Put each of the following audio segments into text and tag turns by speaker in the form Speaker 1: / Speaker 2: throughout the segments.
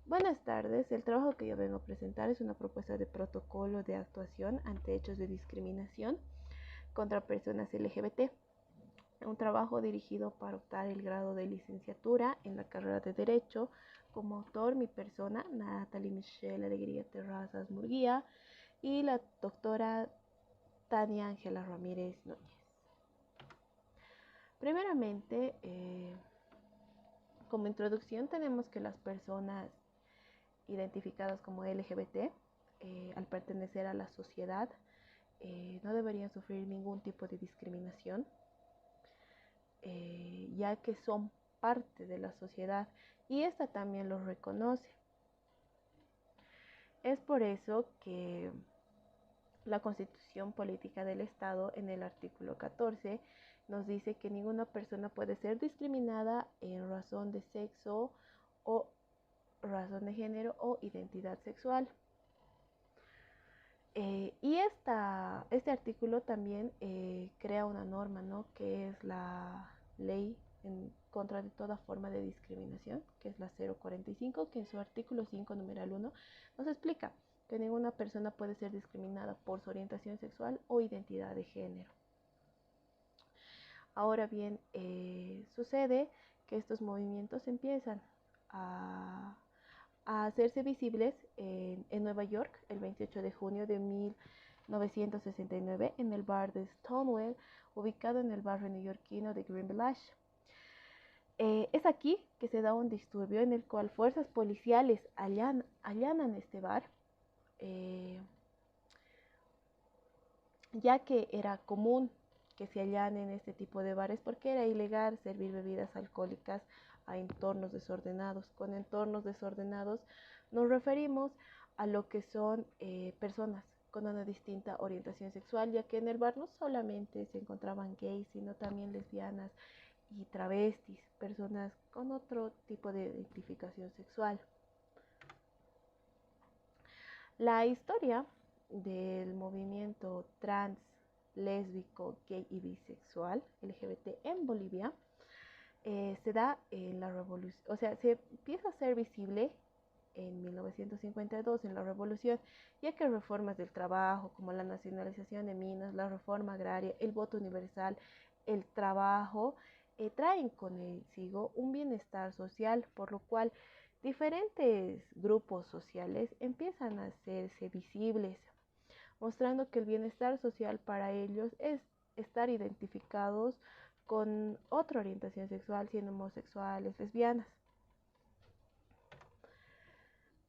Speaker 1: Buenas tardes, el trabajo que yo vengo a presentar es una propuesta de protocolo de actuación ante hechos de discriminación contra personas LGBT. Un trabajo dirigido para optar el grado de licenciatura en la carrera de Derecho. Como autor, mi persona, Natalie Michelle Alegría Terrazas Murguía, y la doctora Tania Ángela Ramírez Núñez. Primeramente, como introducción tenemos que las personas identificadas como LGBT, al pertenecer a la sociedad, no deberían sufrir ningún tipo de discriminación, ya que son parte de la sociedad y esta también los reconoce. Es por eso que la Constitución Política del Estado, en el artículo 14, nos dice que ninguna persona puede ser discriminada en razón de sexo o razón de género o identidad sexual. Este artículo también crea una norma, ¿no?, que es la ley en contra de toda forma de discriminación, que es la 045, que en su artículo 5, numeral 1, nos explica que ninguna persona puede ser discriminada por su orientación sexual o identidad de género. Ahora bien, sucede que estos movimientos empiezan a hacerse visibles en Nueva York el 28 de junio de 1969 en el bar de Stonewall, ubicado en el barrio neoyorquino de Green Village. Es aquí que se da un disturbio en el cual fuerzas policiales allanan este bar, ya que era común que se allanen este tipo de bares porque era ilegal servir bebidas alcohólicas a entornos desordenados. Con entornos desordenados nos referimos a lo que son personas con una distinta orientación sexual, ya que en el bar no solamente se encontraban gays, sino también lesbianas y travestis, personas con otro tipo de identificación sexual. La historia del movimiento trans, lésbico, gay y bisexual LGBT en Bolivia se da en la revolución, o sea, se empieza a ser visible en 1952 en la revolución, ya que reformas del trabajo como la nacionalización de minas, la reforma agraria, el voto universal, el trabajo, traen consigo un bienestar social, por lo cual diferentes grupos sociales empiezan a hacerse visibles, mostrando que el bienestar social para ellos es estar identificados con otra orientación sexual, siendo homosexuales, lesbianas.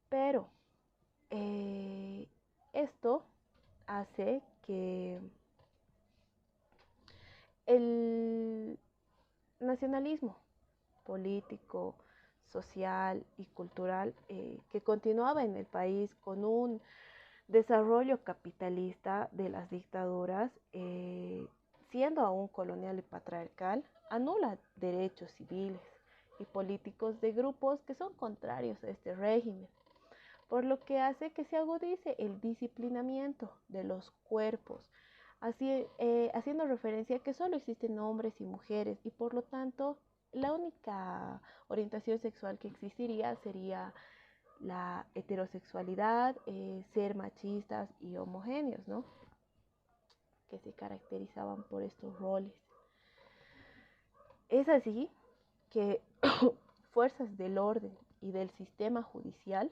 Speaker 1: Pero esto hace que el nacionalismo político, social y cultural que continuaba en el país con un desarrollo capitalista de las dictaduras, siendo aún colonial y patriarcal, anula derechos civiles y políticos de grupos que son contrarios a este régimen, por lo que hace que se agudice el disciplinamiento de los cuerpos, haciendo referencia a que solo existen hombres y mujeres y por lo tanto la única orientación sexual que existiría sería la heterosexualidad, ser machistas y homogéneos, ¿no?, que se caracterizaban por estos roles. Es así que fuerzas del orden y del sistema judicial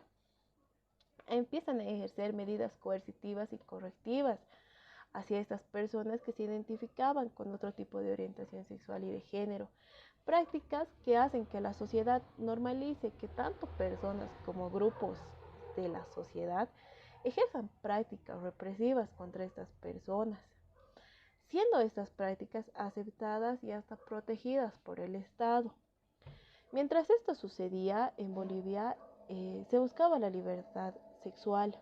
Speaker 1: empiezan a ejercer medidas coercitivas y correctivas hacia estas personas que se identificaban con otro tipo de orientación sexual y de género, prácticas que hacen que la sociedad normalice que tanto personas como grupos de la sociedad ejerzan prácticas represivas contra estas personas, siendo estas prácticas aceptadas y hasta protegidas por el Estado. Mientras esto sucedía en Bolivia, se buscaba la libertad sexual,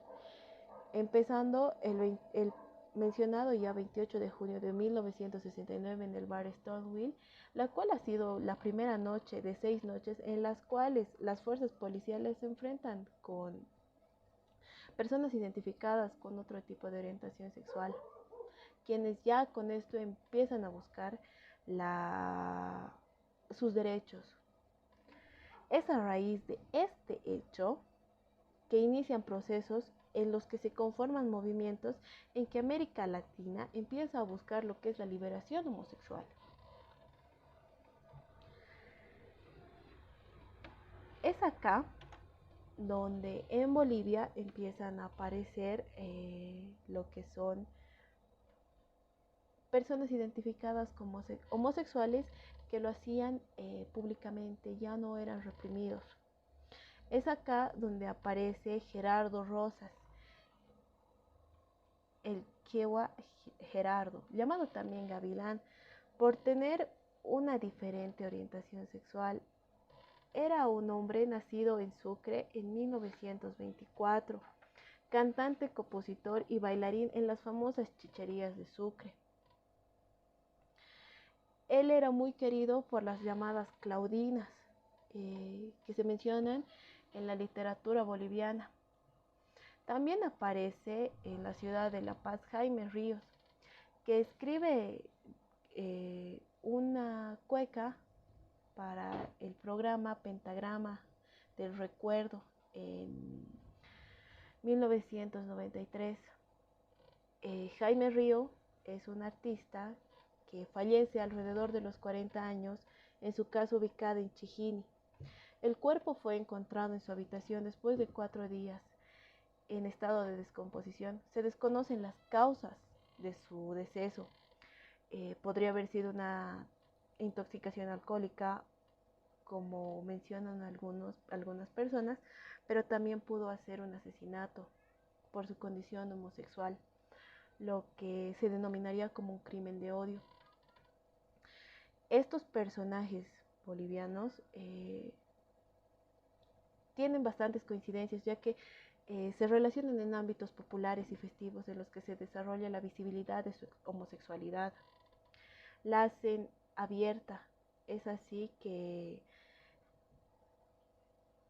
Speaker 1: empezando el mencionado ya 28 de junio de 1969 en el bar Stonewall, la cual ha sido la primera noche de 6 noches en las cuales las fuerzas policiales se enfrentan con personas identificadas con otro tipo de orientación sexual, quienes ya con esto empiezan a buscar sus derechos. Es a raíz de este hecho que inician procesos en los que se conforman movimientos en que América Latina empieza a buscar lo que es la liberación homosexual. Es acá donde en Bolivia empiezan a aparecer lo que son personas identificadas como homosexuales que lo hacían públicamente, ya no eran reprimidos. Es acá donde aparece Gerardo Rosas, el Quechua Gerardo, llamado también Gavilán, por tener una diferente orientación sexual. Era un hombre nacido en Sucre en 1924, cantante, compositor y bailarín en las famosas chicherías de Sucre. Él era muy querido por las llamadas Claudinas, que se mencionan en la literatura boliviana. También aparece en la ciudad de La Paz Jaime Ríos, que escribe una cueca para el programa Pentagrama del Recuerdo en 1993. Jaime Río es un artista que fallece alrededor de los 40 años, en su casa ubicada en Chijini. El cuerpo fue encontrado en su habitación después de 4 días en estado de descomposición. Se desconocen las causas de su deceso. Podría haber sido una intoxicación alcohólica, como mencionan algunas personas, pero también pudo ser un asesinato por su condición homosexual, lo que se denominaría como un crimen de odio. Estos personajes bolivianos tienen bastantes coincidencias, ya que se relacionan en ámbitos populares y festivos en los que se desarrolla la visibilidad de su homosexualidad. La hacen abierta. Es así que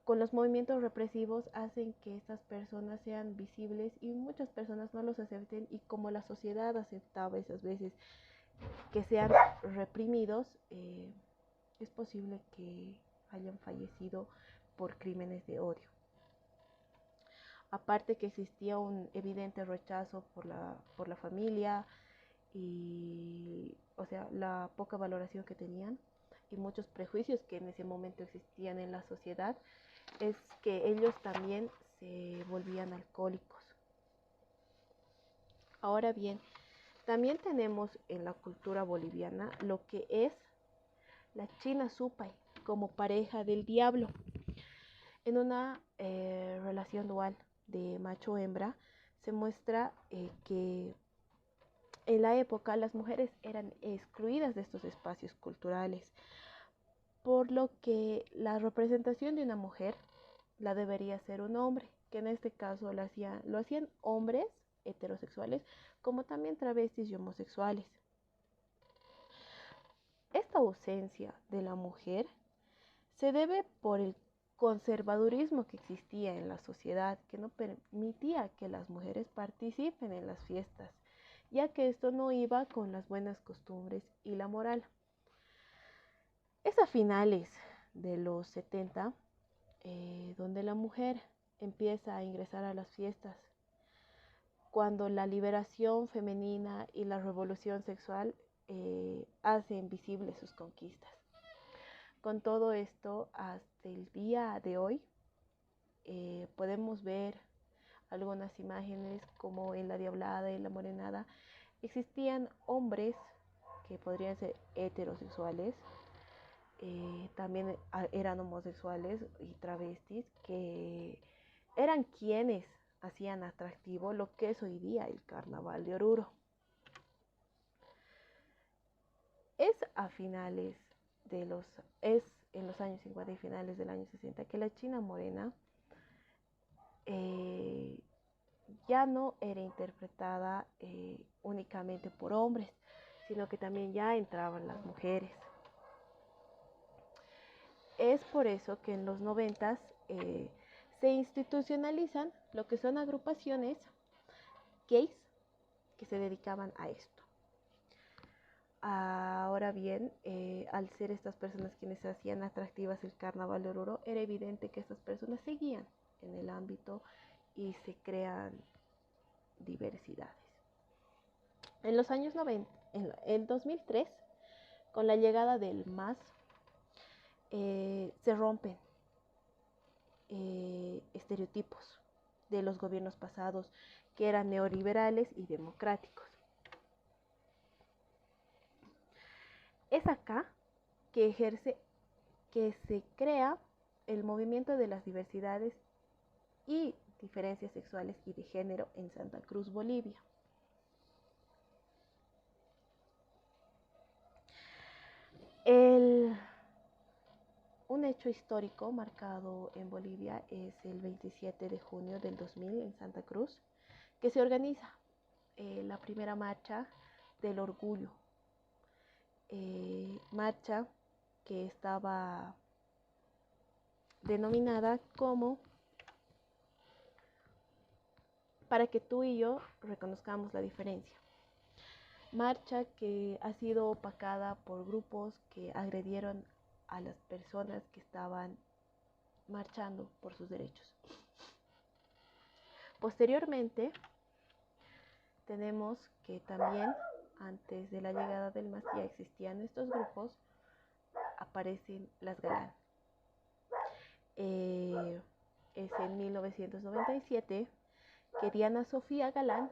Speaker 1: con los movimientos represivos hacen que estas personas sean visibles y muchas personas no los acepten, y como la sociedad aceptaba esas veces que sean reprimidos, es posible que hayan fallecido por crímenes de odio. Aparte que existía un evidente rechazo por la familia y, o sea, la poca valoración que tenían y muchos prejuicios que en ese momento existían en la sociedad, es que ellos también se volvían alcohólicos. Ahora bien, también tenemos en la cultura boliviana lo que es la China Supay como pareja del diablo. En una relación dual de macho-hembra se muestra que en la época las mujeres eran excluidas de estos espacios culturales, por lo que la representación de una mujer la debería ser un hombre, que en este caso lo hacían hombres heterosexuales, como también travestis y homosexuales. Esta ausencia de la mujer se debe por el conservadurismo que existía en la sociedad, que no permitía que las mujeres participen en las fiestas, ya que esto no iba con las buenas costumbres y la moral. Es a finales de los 70 donde la mujer empieza a ingresar a las fiestas, cuando la liberación femenina y la revolución sexual hacen visibles sus conquistas. Con todo esto, hasta el día de hoy, podemos ver algunas imágenes como en la Diablada y la Morenada. Existían hombres que podrían ser heterosexuales, también eran homosexuales y travestis, que eran quienes hacían atractivo lo que es hoy día el Carnaval de Oruro. Es en los años 50 y finales del año 60 que la China Morena ya no era interpretada únicamente por hombres, sino que también ya entraban las mujeres. Es por eso que en los 90 se institucionalizan lo que son agrupaciones gays que se dedicaban a esto. Ahora bien, al ser estas personas quienes hacían atractivas el Carnaval de Oruro, era evidente que estas personas seguían en el ámbito y se crean diversidades. En los años 90, en 2003, con la llegada del MAS, se rompen estereotipos de los gobiernos pasados que eran neoliberales y democráticos. Es acá que se crea el movimiento de las diversidades y diferencias sexuales y de género en Santa Cruz, Bolivia. Un hecho histórico marcado en Bolivia es el 27 de junio del 2000 en Santa Cruz, que se organiza la primera marcha del orgullo. Marcha que estaba denominada como para que tú y yo reconozcamos la diferencia. Marcha que ha sido opacada por grupos que agredieron a las personas que estaban marchando por sus derechos. Posteriormente, tenemos que también, antes de la llegada del MAS, ya existían estos grupos, aparecen las Galán. Es en 1997 que Diana Sofía Galán,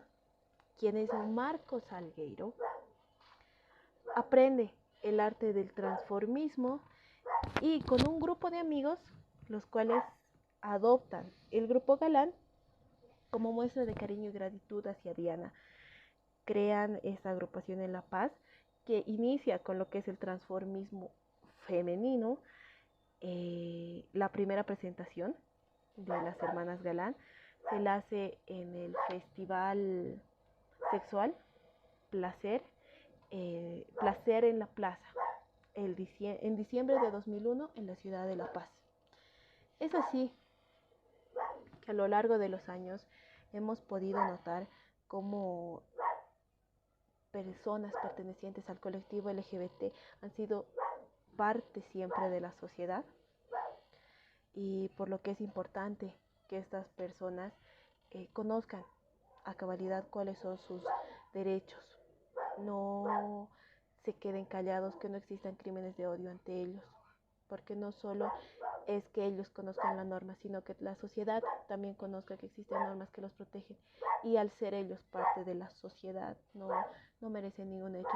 Speaker 1: quien es Marco Salgueiro, aprende el arte del transformismo y con un grupo de amigos, los cuales adoptan el grupo Galán como muestra de cariño y gratitud hacia Diana. Crean esta agrupación en La Paz que inicia con lo que es el transformismo femenino. La primera presentación de las hermanas Galán se la hace en el festival sexual Placer en la Plaza, en diciembre de 2001 en la ciudad de La Paz. Es así que a lo largo de los años hemos podido notar cómo personas pertenecientes al colectivo LGBT han sido parte siempre de la sociedad, y por lo que es importante que estas personas conozcan a cabalidad cuáles son sus derechos, no se queden callados, que no existan crímenes de odio ante ellos, porque no solo es que ellos conozcan la norma, sino que la sociedad también conozca que existen normas que los protegen, y al ser ellos parte de la sociedad no merecen ningún hecho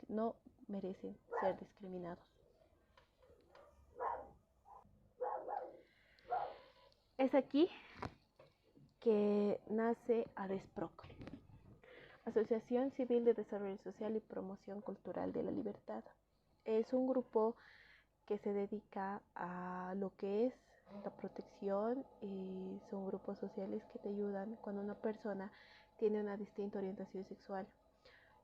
Speaker 1: no merecen ser discriminados. Es aquí que nace ADESPROC, Asociación Civil de Desarrollo Social y Promoción Cultural de la Libertad. Es un grupo que se dedica a lo que es la protección, y son grupos sociales que te ayudan cuando una persona tiene una distinta orientación sexual,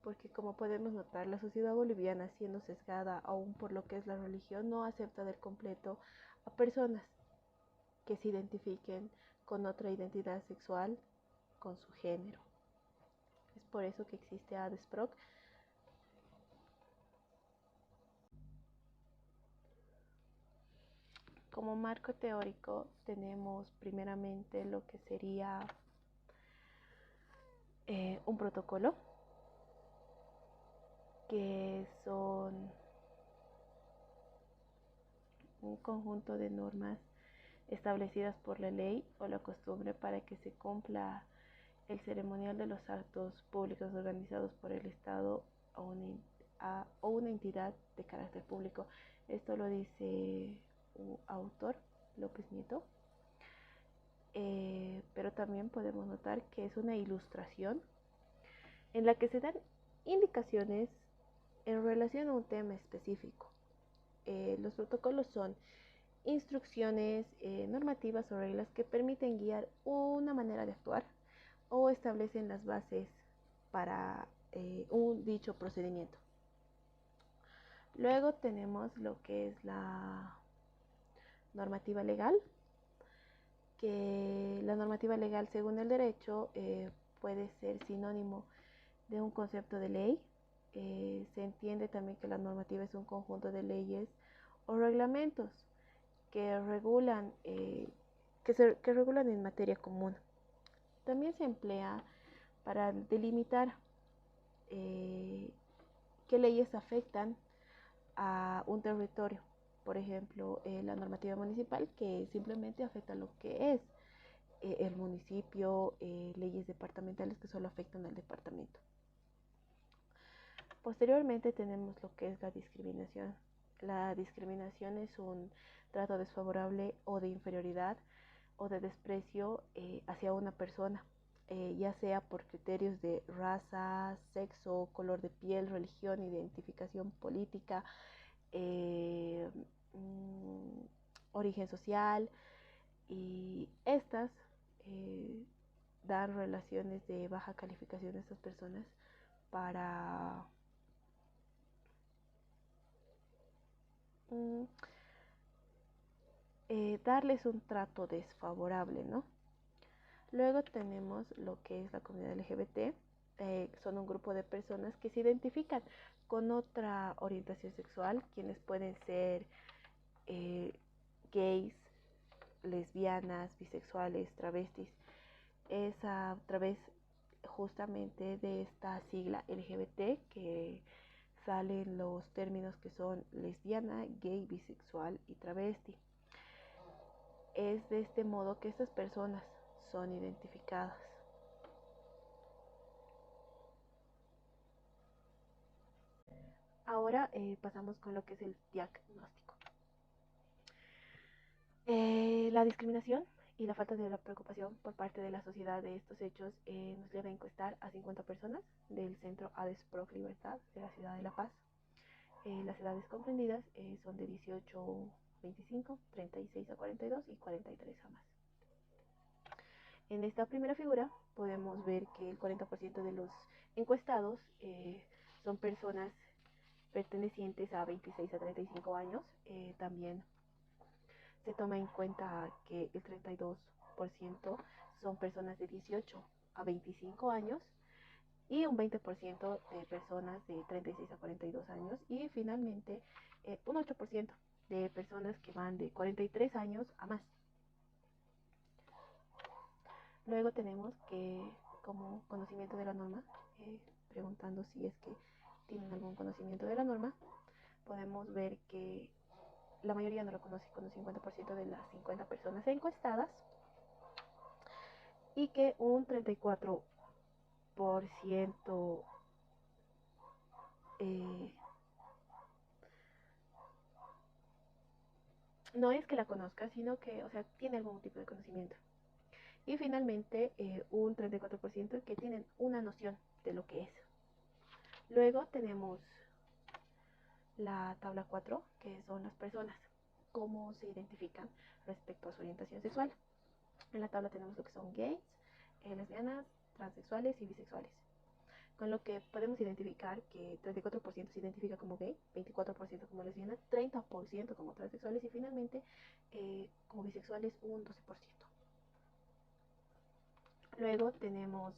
Speaker 1: porque como podemos notar, la sociedad boliviana, siendo sesgada aún por lo que es la religión, no acepta del completo a personas que se identifiquen con otra identidad sexual, con su género. Es por eso que existe ADESPROC. Como marco teórico tenemos primeramente lo que sería un protocolo, que son un conjunto de normas establecidas por la ley o la costumbre para que se cumpla el ceremonial de los actos públicos organizados por el Estado o una entidad de carácter público. Esto lo dice un autor, López Nieto. Pero también podemos notar que es una ilustración en la que se dan indicaciones en relación a un tema específico. Los protocolos son instrucciones, normativas o reglas que permiten guiar una manera de actuar o establecen las bases para un dicho procedimiento. Luego tenemos lo que es la normativa legal, que la normativa legal, según el derecho, puede ser sinónimo de un concepto de ley. Se entiende también que la normativa es un conjunto de leyes o reglamentos que regulan que regulan en materia común. También se emplea para delimitar qué leyes afectan a un territorio. Por ejemplo, la normativa municipal, que simplemente afecta lo que es el municipio, leyes departamentales que solo afectan al departamento. Posteriormente tenemos lo que es la discriminación. La discriminación es un trato desfavorable o de inferioridad o de desprecio hacia una persona, ya sea por criterios de raza, sexo, color de piel, religión, identificación política, eh, mm, origen social, y estas eh, dan relaciones de baja calificación a estas personas para mm, darles un trato desfavorable, ¿no? Luego tenemos lo que es la comunidad LGBT. Son un grupo de personas que se identifican con otra orientación sexual, quienes pueden ser eh, gays, lesbianas, bisexuales, travestis. Es a través justamente de esta sigla LGBT que salen los términos que son lesbiana, gay, bisexual y travesti. Es de este modo que estas personas son identificadas. Ahora pasamos con lo que es el diagnóstico. La discriminación y la falta de la preocupación por parte de la sociedad de estos hechos nos lleva a encuestar a 50 personas del Centro ADESPROC Libertad de la ciudad de La Paz. Las edades comprendidas son de 18 a 25, 36 a 42 y 43 a más. En esta primera figura podemos ver que el 40% de los encuestados son personas pertenecientes a 26 a 35 años. También se toma en cuenta que el 32% son personas de 18 a 25 años y un 20% de personas de 36 a 42 años y finalmente un 8% de personas que van de 43 años a más. Luego tenemos que como conocimiento de la norma, preguntando si es que tienen algún conocimiento de la norma, podemos ver que la mayoría no lo conoce con un 50% de las 50 personas encuestadas y que un 34% no es que la conozca, sino que, o sea, tiene algún tipo de conocimiento. Y finalmente, un 34% que tienen una noción de lo que es. Luego tenemos la tabla 4, que son las personas, cómo se identifican respecto a su orientación sexual. En la tabla tenemos lo que son gays, lesbianas, transexuales y bisexuales. Con lo que podemos identificar que 34% se identifica como gay, 24% como lesbiana, 30% como transexuales y finalmente como bisexuales un 12%. Luego tenemos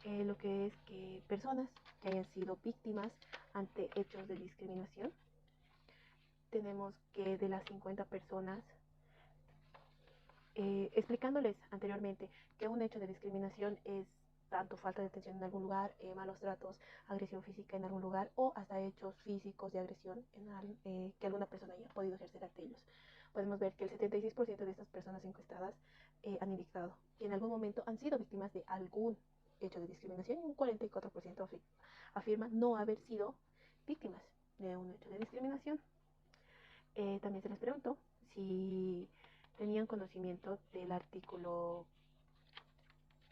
Speaker 1: lo que es que personas que hayan sido víctimas ante hechos de discriminación. Tenemos que de las 50 personas, explicándoles anteriormente que un hecho de discriminación es tanto falta de atención en algún lugar, malos tratos, agresión física en algún lugar o hasta hechos físicos de agresión que alguna persona haya podido ejercer ante ellos. Podemos ver que el 76% de estas personas encuestadas han indicado que en algún momento han sido víctimas de algún hecho de discriminación y un 44% afirma no haber sido víctimas de un hecho de discriminación. También se les preguntó si tenían conocimiento del artículo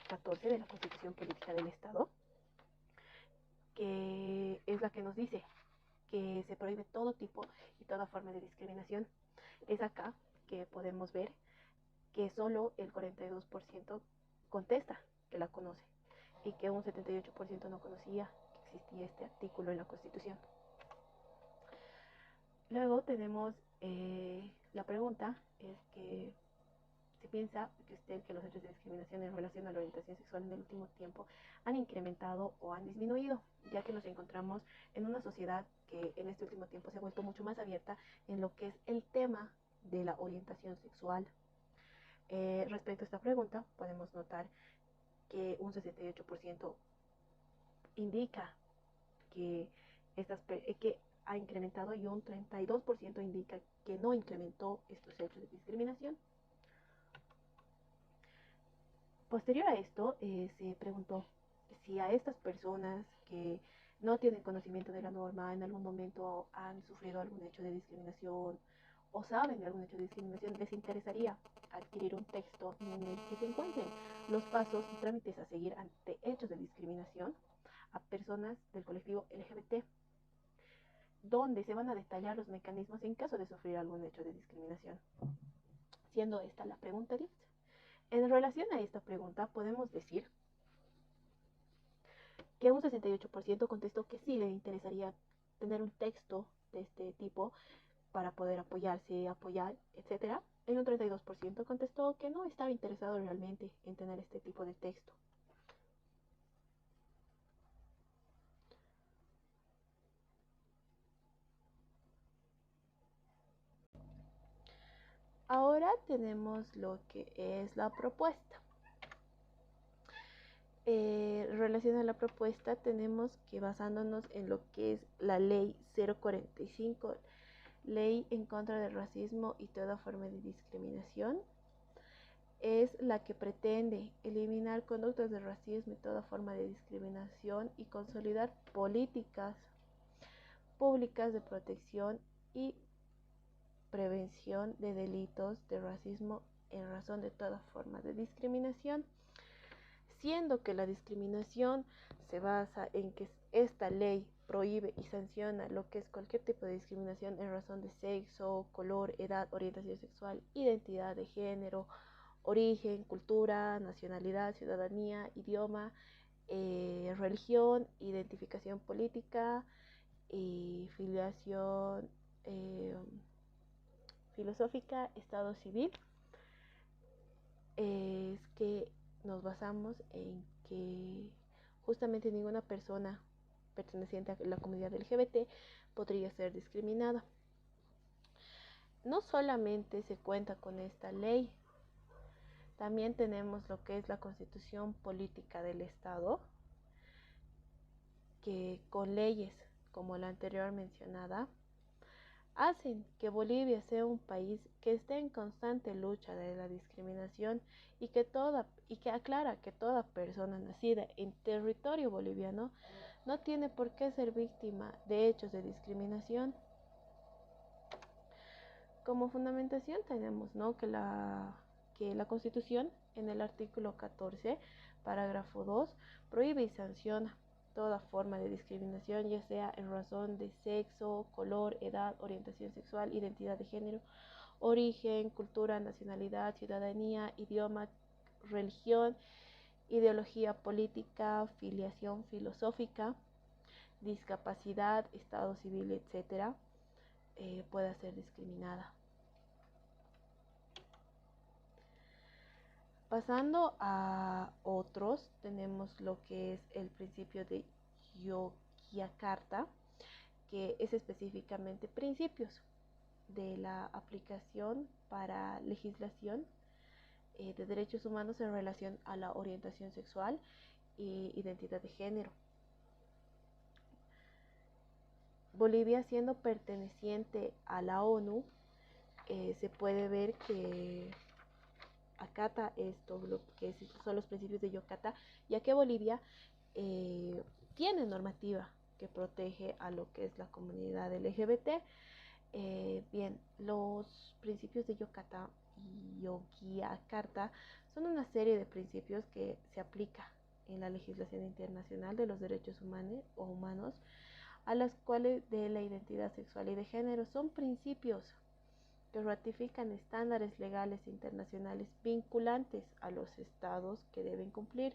Speaker 1: 14 de la Constitución Política del Estado, que es la que nos dice que se prohíbe todo tipo y toda forma de discriminación. Es acá que podemos ver que solo el 42% contesta que la conoce y que un 78% no conocía que existía este artículo en la Constitución. Luego tenemos la pregunta, es que se piensa que los hechos de discriminación en relación a la orientación sexual en el último tiempo han incrementado o han disminuido, ya que nos encontramos en una sociedad que en este último tiempo se ha vuelto mucho más abierta en lo que es el tema de la orientación sexual. Respecto a esta pregunta, podemos notar que un 68% indica que, que ha incrementado y un 32% indica que no incrementó estos hechos de discriminación. Posterior a esto, se preguntó si a estas personas que no tienen conocimiento de la norma en algún momento han sufrido algún hecho de discriminación o saben de algún hecho de discriminación, les interesaría adquirir un texto en el que se encuentren los pasos y trámites a seguir ante hechos de discriminación a personas del colectivo LGBT, donde se van a detallar los mecanismos en caso de sufrir algún hecho de discriminación. Siendo esta la pregunta 10. En relación a esta pregunta, podemos decir que un 68% contestó que sí le interesaría tener un texto de este tipo para poder apoyarse, apoyar, etc. Y un 32% contestó que no estaba interesado realmente en tener este tipo de texto. Ahora tenemos lo que es la propuesta. Relación a la propuesta, tenemos que basándonos en lo que es la ley 045, ley en contra del racismo y toda forma de discriminación, es la que pretende eliminar conductas de racismo y toda forma de discriminación y consolidar políticas públicas de protección y prevención de delitos de racismo en razón de toda forma de discriminación, siendo que la discriminación se basa en que esta ley prohíbe y sanciona lo que es cualquier tipo de discriminación en razón de sexo, color, edad, orientación sexual, identidad de género, origen, cultura, nacionalidad, ciudadanía, idioma, religión, identificación política y filiación filosófica, estado civil. Es que nos basamos en que justamente ninguna persona perteneciente a la comunidad LGBT podría ser discriminada. No solamente se cuenta con esta ley, también tenemos lo que es la Constitución Política del Estado, que con leyes como la anterior mencionada, hacen que Bolivia sea un país que esté en constante lucha de la discriminación y que aclara que toda persona nacida en territorio boliviano no tiene por qué ser víctima de hechos de discriminación. Como fundamentación tenemos, ¿no?, que la Constitución en el artículo 14, parágrafo 2, prohíbe y sanciona toda forma de discriminación, ya sea en razón de sexo, color, edad, orientación sexual, identidad de género, origen, cultura, nacionalidad, ciudadanía, idioma, religión, ideología política, filiación filosófica, discapacidad, estado civil, etcétera, pueda ser discriminada. Pasando a otros, tenemos lo que es el principio de Yogyakarta, que es específicamente principios de la aplicación para legislación de derechos humanos en relación a la orientación sexual e identidad de género. Bolivia, siendo perteneciente a la ONU, se puede ver que acata esto, lo que son los principios de Yogyakarta, ya que Bolivia tiene normativa que protege a lo que es la comunidad LGBT. Bien, los principios de Yogyakarta son una serie de principios que se aplica en la legislación internacional de los derechos humanos, a las cuales de la identidad sexual y de género son principios que ratifican estándares legales internacionales vinculantes a los estados que deben cumplir,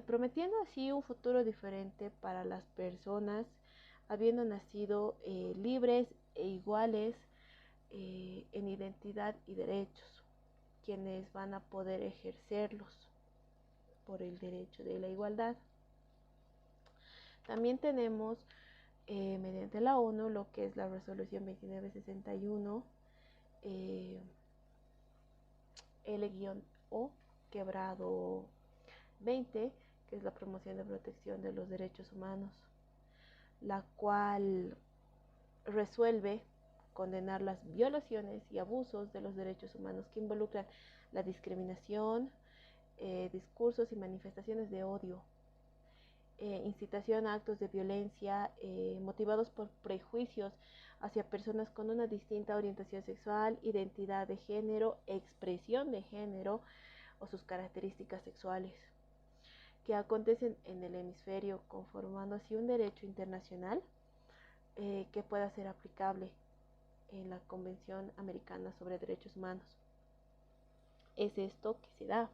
Speaker 1: prometiendo así un futuro diferente para las personas, habiendo nacido libres e iguales en identidad y derechos, quienes van a poder ejercerlos por el derecho de la igualdad. También tenemos mediante la ONU lo que es la resolución 2961, L-O quebrado 20, que es la promoción de protección de los derechos humanos, la cual resuelve condenar las violaciones y abusos de los derechos humanos que involucran la discriminación, discursos y manifestaciones de odio, incitación a actos de violencia motivados por prejuicios hacia personas con una distinta orientación sexual, identidad de género, expresión de género o sus características sexuales, que acontecen en el hemisferio, conformando así un derecho internacional que pueda ser aplicable en la Convención Americana sobre Derechos Humanos. Es esto que se da.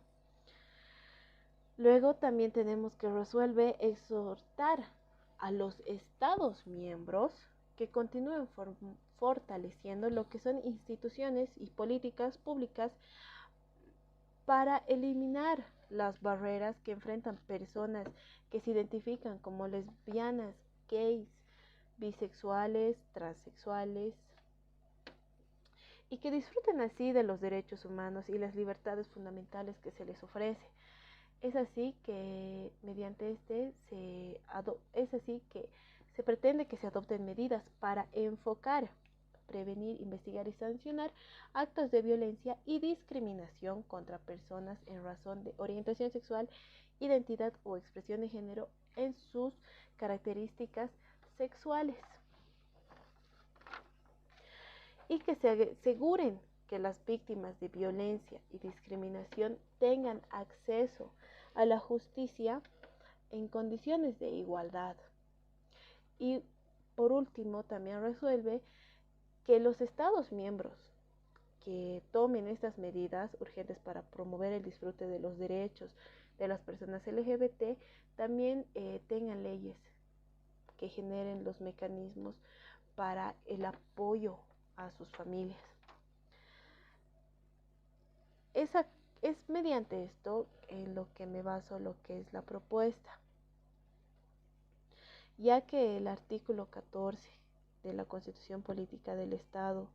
Speaker 1: Luego también tenemos que resuelve exhortar a los Estados miembros que continúen fortaleciendo lo que son instituciones y políticas públicas para eliminar las barreras que enfrentan personas que se identifican como lesbianas, gays, bisexuales, transexuales, y que disfruten así de los derechos humanos y las libertades fundamentales que se les ofrece. Es así que mediante se pretende que se adopten medidas para enfocar, prevenir, investigar y sancionar actos de violencia y discriminación contra personas en razón de orientación sexual, identidad o expresión de género en sus características sexuales, y que se aseguren que las víctimas de violencia y discriminación tengan acceso a la justicia en condiciones de igualdad. Y por último, también resuelve que los Estados miembros que tomen estas medidas urgentes para promover el disfrute de los derechos de las personas LGBT también tengan leyes que generen los mecanismos para el apoyo a sus familias. Es mediante esto en lo que me baso lo que es la propuesta, ya que el artículo 14 de la Constitución Política del Estado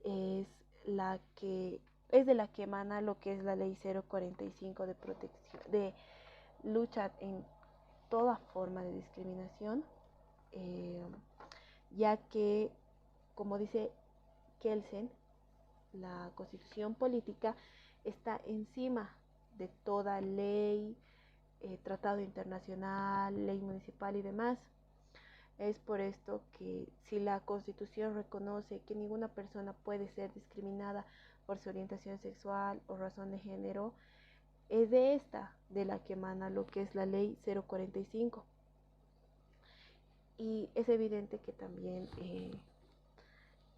Speaker 1: es de la que emana lo que es la Ley 045 de protección, de lucha en toda forma de discriminación, ya que, como dice Kelsen, la Constitución Política está encima de toda ley, tratado internacional, ley municipal y demás. Es por esto que si la Constitución reconoce que ninguna persona puede ser discriminada por su orientación sexual o razón de género, es de esta de la que emana lo que es la ley 045. Y es evidente que también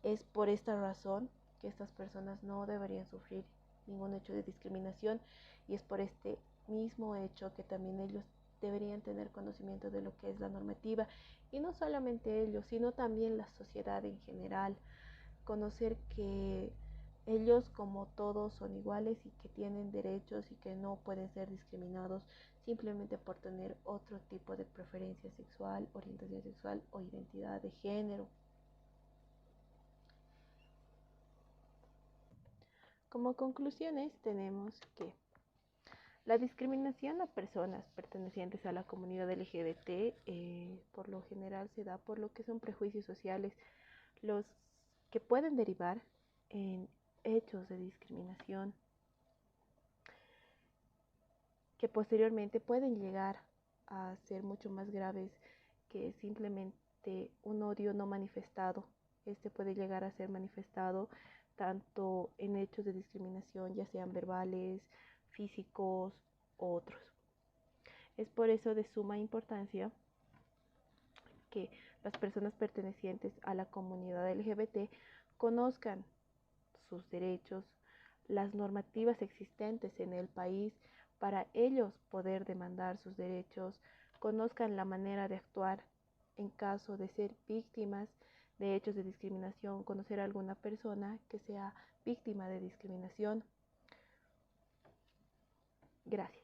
Speaker 1: es por esta razón que estas personas no deberían sufrir ningún hecho de discriminación, y es por este mismo hecho que también ellos deberían tener conocimiento de lo que es la normativa, y no solamente ellos, sino también la sociedad en general, conocer que ellos como todos son iguales y que tienen derechos y que no pueden ser discriminados simplemente por tener otro tipo de preferencia sexual, orientación sexual o identidad de género. Como conclusiones tenemos que la discriminación a personas pertenecientes a la comunidad LGBT por lo general se da por lo que son prejuicios sociales, los que pueden derivar en hechos de discriminación que posteriormente pueden llegar a ser mucho más graves que simplemente un odio no manifestado. Este puede llegar a ser manifestado tanto en hechos de discriminación, ya sean verbales, físicos u otros. Es por eso de suma importancia que las personas pertenecientes a la comunidad LGBT conozcan sus derechos, las normativas existentes en el país para ellos poder demandar sus derechos, conozcan la manera de actuar en caso de ser víctimas de hechos de discriminación, conocer a alguna persona que sea víctima de discriminación. Gracias.